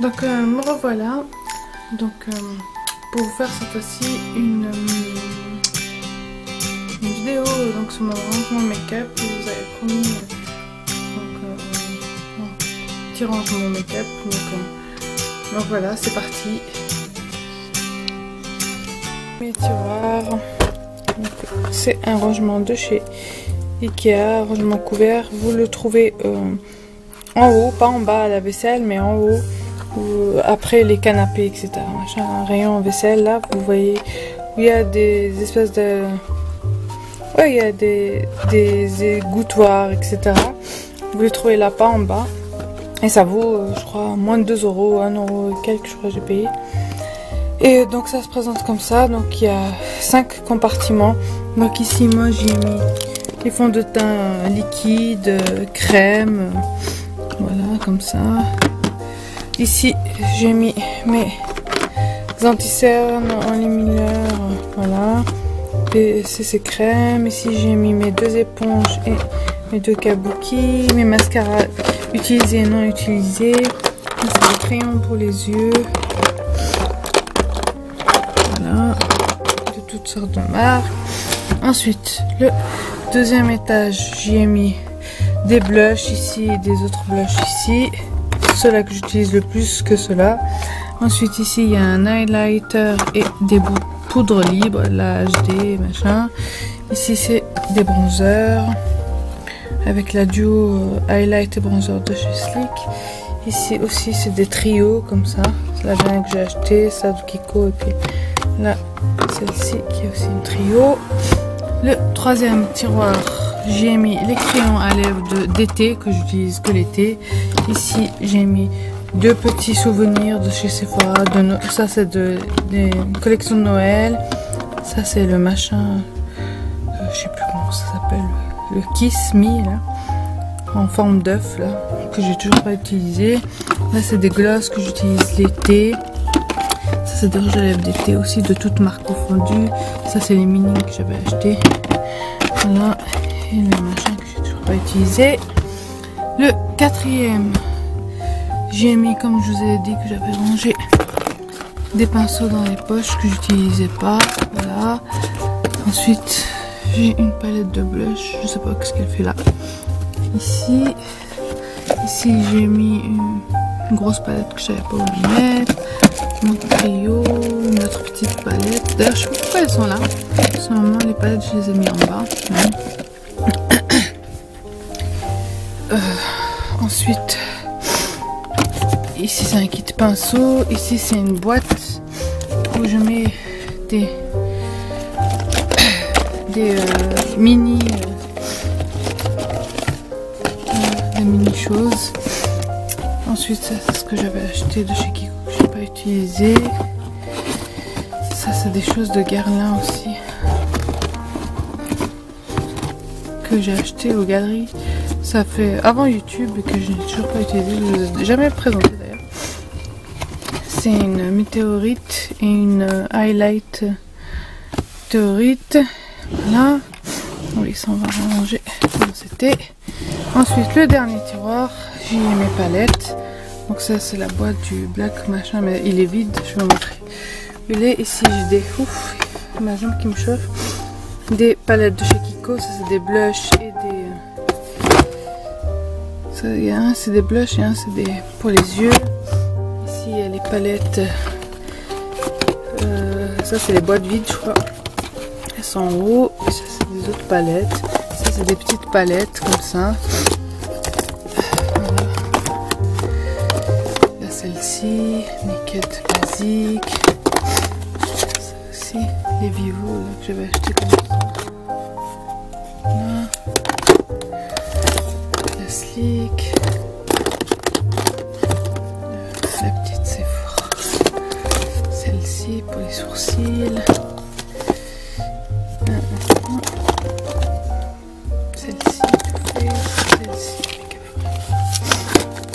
Donc me revoilà. Donc pour vous faire cette fois-ci une vidéo donc sur mon rangement make-up. Je vous avais promis un petit rangement make-up. Donc voilà, c'est parti. Mes tiroirs. C'est un rangement de chez Ikea, rangement couvert. Vous le trouvez en haut, pas en bas à la vaisselle, mais en haut, après les canapés, etc. Machin, un rayon vaisselle, là, vous voyez, où il y a des espèces de... Ouais, il y a des égouttoirs, etc. Vous les trouvez là, pas en bas. Et ça vaut, je crois, moins de 2 €, 1 € et quelques, je crois, j'ai payé. Et donc ça se présente comme ça. Donc il y a 5 compartiments. Donc ici, moi, j'ai mis les fonds de teint liquide, crème, voilà, comme ça. Ici, j'ai mis mes anti-cernes enlumineurs, voilà. Et c'est crème. Ici, j'ai mis mes 2 éponges et mes 2 kabuki, mes mascaras utilisés et non utilisés. C'est des crayons pour les yeux. Voilà, de toutes sortes de marques. Ensuite, le deuxième étage, j'y ai mis des blushs ici et des autres blushs ici. Ceux-là que j'utilise le plus que ceux-là. Ensuite, ici, il y a un highlighter et des poudres libres, la HD, machin. Ici, c'est des bronzers avec la duo highlight et bronzer de chez Sleek. Ici aussi, c'est des trios comme ça. C'est la dernière que j'ai acheté, ça de Kiko, et puis là, celle-ci qui est aussi une trio. Le troisième tiroir, j'y ai mis les crayons à lèvres d'été que j'utilise que l'été. Ici, j'ai mis 2 petits souvenirs de chez Sephora. Ça, c'est des collections de Noël. Ça, c'est le machin, je sais plus comment ça s'appelle, le Kiss Me, là, en forme d'œuf, là, que j'ai toujours pas utilisé. Là, c'est des glosses que j'utilise l'été. Ça, c'est des rouges à lèvres d'été aussi, de toutes marques confondues. Ça, c'est les mini que j'avais acheté. Voilà. Et le machin que j'ai toujours pas utilisé. Le quatrième, j'ai mis, comme je vous ai dit, que j'avais rangé des pinceaux dans les poches que j'utilisais pas. Voilà. Ensuite, j'ai une palette de blush. Je sais pas ce qu'elle fait là. Ici, j'ai mis une grosse palette que je savais pas où la mettre. Mon trio, une autre petite palette. D'ailleurs, je sais pas pourquoi elles sont là. Seulement les palettes, je les ai mis en bas. Ensuite, ici c'est un kit pinceau. Ici c'est une boîte où je mets des mini choses. Ensuite, ça c'est ce que j'avais acheté de chez Kiko que j'ai pas utilisé. Ça c'est des choses de Guerlain aussi que j'ai acheté aux galeries. Ça fait avant YouTube et que je n'ai toujours pas utilisé. Je vous ai jamais présenté d'ailleurs. C'est une météorite et une highlight météorite. Voilà. Oui, ça on va ranger comme c'était. Ensuite, le dernier tiroir, j'ai mes palettes. Donc ça c'est la boîte du black machin, mais il est vide. Je vais vous montrer. Il est ici, j'ai des ouf, ma jambe qui me chauffe. Des palettes de chez Kiko. Ça c'est des blushs et des il y a un c'est des blushs et un c'est des pour les yeux. Ici il y a les palettes, ça c'est les boîtes vides je crois, elles sont en haut. Et ça c'est des autres palettes, ça c'est des petites palettes comme ça. Voilà. Il y a celle-ci, Naked basique. Ça aussi, les Vivo là, que j'avais acheté comme ça. Sleek, la petite Sephora, celle-ci pour les sourcils, celle-ci, celle-ci.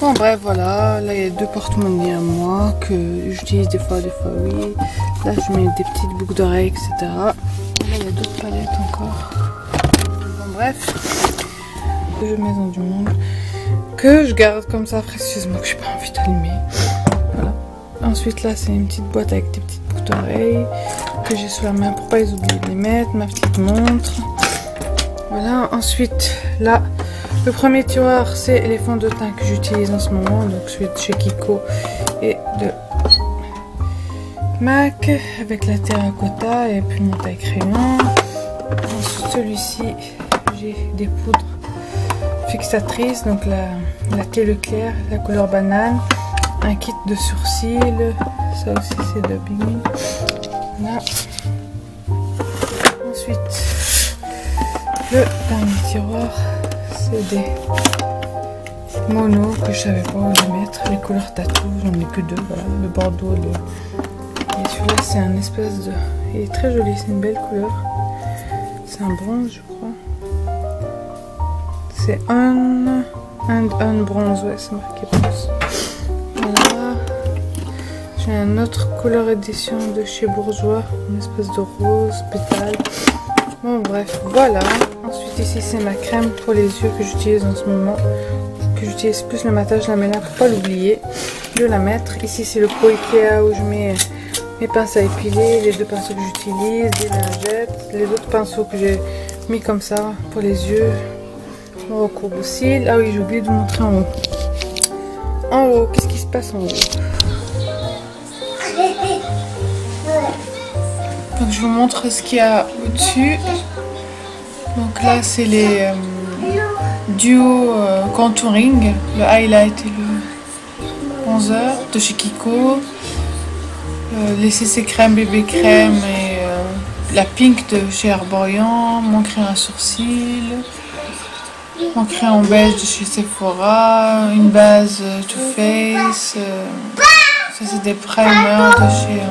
Bon bref voilà, là il y a 2 porte-monnaies à moi que j'utilise des fois oui. Là je mets des petites boucles d'oreilles, etc. Là il y a d'autres palettes encore. Bon bref. De Maison du Monde que je garde comme ça précieusement, que j'ai pas envie d'allumer. Ensuite là c'est une petite boîte avec des petites boucles d'oreilles que j'ai sous la main pour pas les oublier de les mettre. Ma petite montre. Voilà, ensuite là le premier tiroir c'est les fonds de teint que j'utilise en ce moment. Donc celui de chez Kiko et de MAC avec la terracotta et puis mon taille-crayon. Dans celui-ci j'ai des poudres fixatrices, donc la thé Leclerc, la couleur banane, un kit de sourcils, ça aussi c'est de Bing. Voilà. Ensuite le dernier tiroir c'est des monos que je savais pas où les mettre, les couleurs tatou, j'en ai que deux, voilà, le bordeaux et celui-là c'est un espèce de... il est très joli, c'est une belle couleur, c'est un bronze je crois. C'est un bronze, ouais, c'est marqué bronze. Voilà. J'ai un autre couleur édition de chez Bourjois, une espèce de rose, pétale. Bon, bref, voilà. Ensuite, ici, c'est ma crème pour les yeux que j'utilise en ce moment. Que j'utilise plus le matin, je la mets là pour pas l'oublier de la mettre. Ici, c'est le pot Ikea où je mets mes pinces à épiler, les deux pinceaux que j'utilise, des lingettes, les autres pinceaux que j'ai mis comme ça pour les yeux. Mon recours au cils. Ah oui, j'ai oublié de vous montrer en haut. En haut, qu'est-ce qui se passe en haut? Donc je vous montre ce qu'il y a au-dessus. Donc là, c'est les duo contouring, le highlight et le bronzer de chez Kiko. Les CC crème, bébé crème et la pink de chez Herborian. Mon crayon à sourcils. Mon crayon beige de chez Sephora, une base Too Faced, ça c'est des primers de chez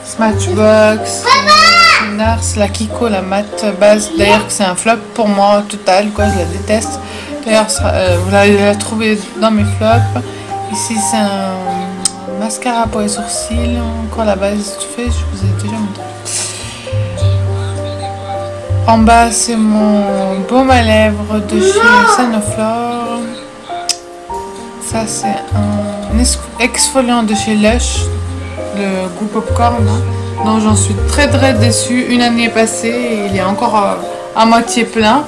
Smashbox, chez Nars, la Kiko, la matte base, d'ailleurs c'est un flop pour moi total, quoi, je la déteste, d'ailleurs vous allez la trouver dans mes flops. Ici c'est un mascara pour les sourcils, encore la base Too Faced, je vous ai déjà montré. En bas, c'est mon baume à lèvres de chez Sanoflore. Ça, c'est un exfoliant de chez Lush, le goût popcorn. Donc, j'en suis très déçue. Une année est passée et il est encore à moitié plein.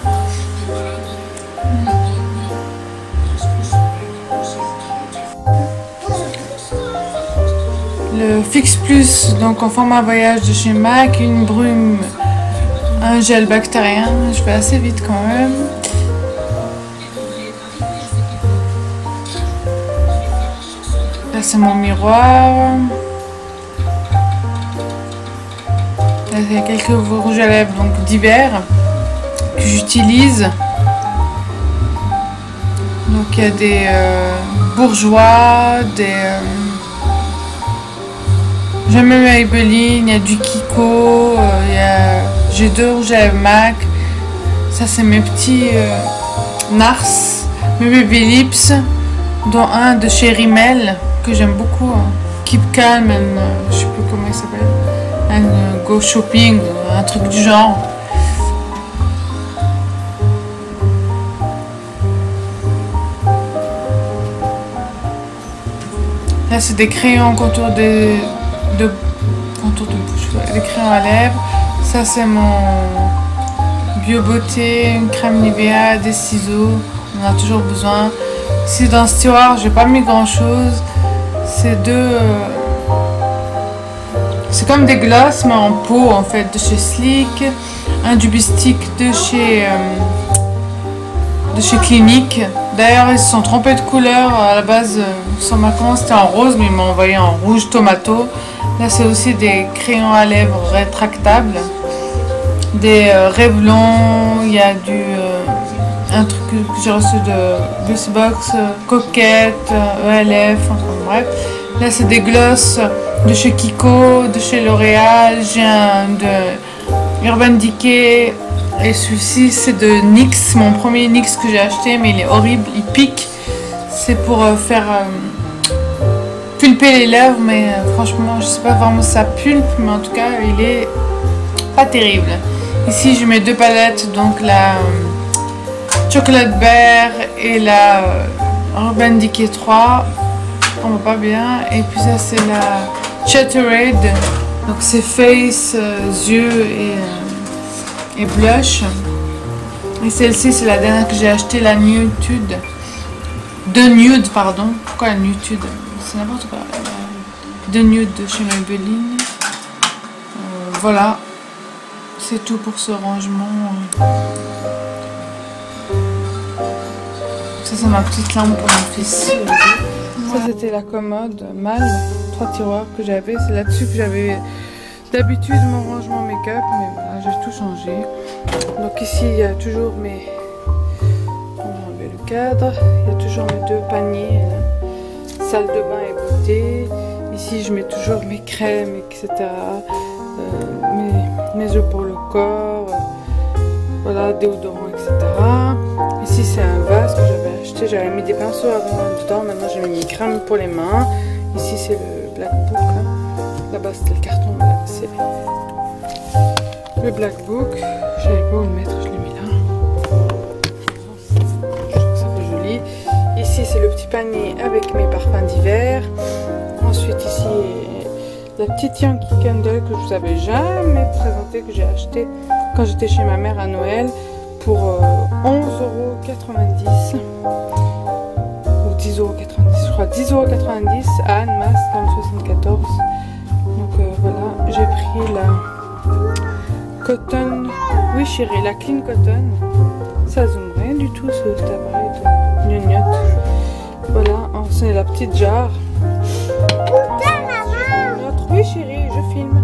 Le Fix Plus, donc en format voyage de chez MAC, une brume. Un gel bactérien, je vais assez vite quand même. Là c'est mon miroir. Là il y a quelques rouges à lèvres donc d'hiver que j'utilise. Donc il y a des bourgeois, des... J'aime même Maybelline, il y a du Kiko, j'ai deux rouges à lèvres MAC. Ça c'est mes petits Nars, mes Baby Lips, dont un de chez Rimmel que j'aime beaucoup. Keep Calm and je sais plus comment il s'appelle. And Go Shopping, un truc du genre. Là c'est des crayons contour contour de bouche, des crayons à lèvres. Ça c'est mon Bio Beauté, une crème Nivea, des ciseaux, on en a toujours besoin. Ici dans ce tiroir j'ai pas mis grand chose. C'est c'est comme des glosses mais en pot en fait de chez Sleek. Un Dubistic de chez Clinique. D'ailleurs ils se sont trompés de couleur à la base sur ma commande c'était en rose mais ils m'ont envoyé en rouge tomato. Là c'est aussi des crayons à lèvres rétractables, des Revlon, il y a un truc que j'ai reçu de Beautybox, Coquette, ELF, enfin bref. Là c'est des glosses de chez Kiko, de chez L'Oréal, j'ai un de Urban Decay et celui-ci c'est de NYX, mon premier NYX que j'ai acheté mais il est horrible, il pique. C'est pour faire pulper les lèvres mais franchement je sais pas vraiment si ça pulpe mais en tout cas il est pas terrible. Ici je mets deux palettes, donc la Chocolate Bear et la Urban Decay 3 on voit pas bien. Et puis ça c'est la Chatterade. Donc c'est face, yeux et blush. Et celle-ci c'est la dernière que j'ai acheté, la Nude. De Nude, pardon. Pourquoi la Nude? C'est n'importe quoi. De Nude de chez Maybelline. Voilà. C'est tout pour ce rangement. Ça c'est ma petite lampe pour mon fils. Ça c'était la commode mâle, 3 tiroirs que j'avais. C'est là-dessus que j'avais d'habitude mon rangement make-up, mais voilà, j'ai tout changé. Donc ici il y a toujours mes... On va enlever le cadre. Il y a toujours mes 2 paniers, salle de bain et beauté. Ici je mets toujours mes crèmes, etc. Mes œufs pour le corps, voilà, déodorant, etc. Ici c'est un vase que j'avais acheté, j'avais mis des pinceaux avant dedans, maintenant j'ai mis mes crèmes pour les mains. Ici c'est le Black Book, hein. Là-bas c'était le carton, là c'est le Black Book. Je savais pas où le mettre, je l'ai mis là. Je trouve que ça fait joli. Ici c'est le petit panier avec mes parfums d'hiver. Ensuite ici la petite Yankee Candle que je vous avais jamais présentée, que j'ai acheté quand j'étais chez ma mère à Noël pour 11,90 € ou 10,90 €, je crois 10,90 € à Annemasse dans le 74. Donc voilà, j'ai pris la Cotton, oui chérie, la Clean Cotton. Ça zoome rien du tout cet appareil de gnognotte. Voilà, c'est la petite jarre. Oui chérie, je filme.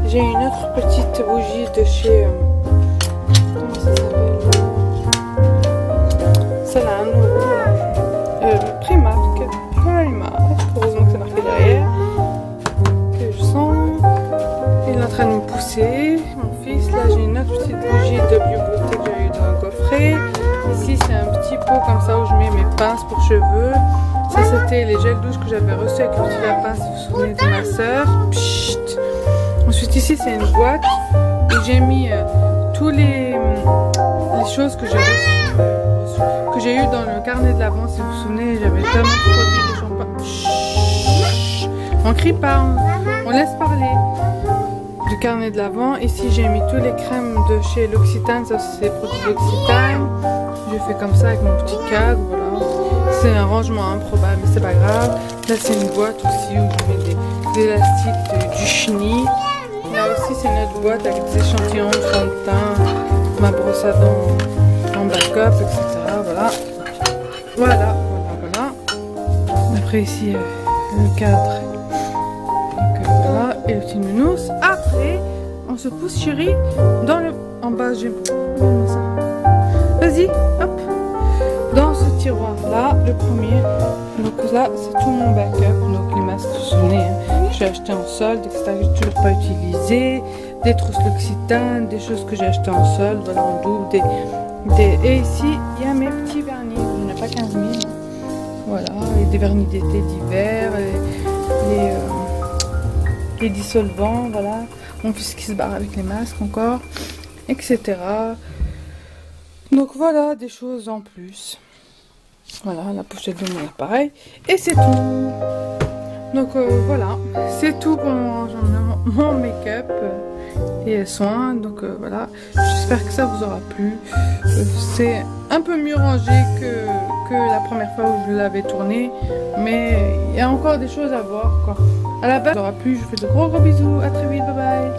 J'ai une autre petite bougie de chez... comment ça s'appelle? Celle à 1 €. Primark. Heureusement que c'est marqué derrière. Que je sens. Il est en train de me pousser. Mon fils, là j'ai une autre petite bougie de Bio Beauté que j'ai eu dans le coffret. Ici c'est un petit pot comme ça où je mets mes pinces pour cheveux. Ça c'était les gels douche que j'avais reçus avec le petit lapin, si vous vous souvenez de ma soeur. Ensuite ici c'est une boîte où j'ai mis tous les choses que j'ai eu dans le carnet de l'Avent. Si vous vous souvenez, j'avais tellement de produits de shampoing. On crie pas, on laisse parler. Du carnet de l'Avent. Ici j'ai mis tous les crèmes de chez L'Occitane, ça c'est les produits d'Occitane. J'ai fait comme ça avec mon petit cadre, voilà. C'est un rangement improbable, mais c'est pas grave. Là c'est une boîte aussi où je mets des élastiques du chenille. Là aussi c'est une autre boîte avec des échantillons de fond de teint, ma brosse à dents en backup, etc. Voilà. Voilà. Après ici le cadre. Donc voilà. Et le petit nounours. Après on se pousse chérie dans le... En bas j'ai... Vas-y, hop. Dans ce tiroir là, le premier, donc là c'est tout mon backup, donc les masques, vous vous souvenez, hein, j'ai acheté en solde, etc. que j'ai toujours pas utilisé, des trousses L'Occitane, des choses que j'ai acheté en solde, voilà en double, et ici il y a mes petits vernis, il n'y en a pas 15 000, voilà, et des vernis d'été, d'hiver, les dissolvants, voilà, mon fils qui se barre avec les masques encore, etc. Donc voilà, des choses en plus. Voilà, la pochette de mon appareil. Et c'est tout. Donc voilà, c'est tout pour mon make-up et soins. Donc voilà, j'espère que ça vous aura plu. C'est un peu mieux rangé que la première fois où je l'avais tourné. Mais il y a encore des choses à voir, quoi. À la base, ça vous aura plu. Je vous fais de gros bisous. À très vite, bye bye.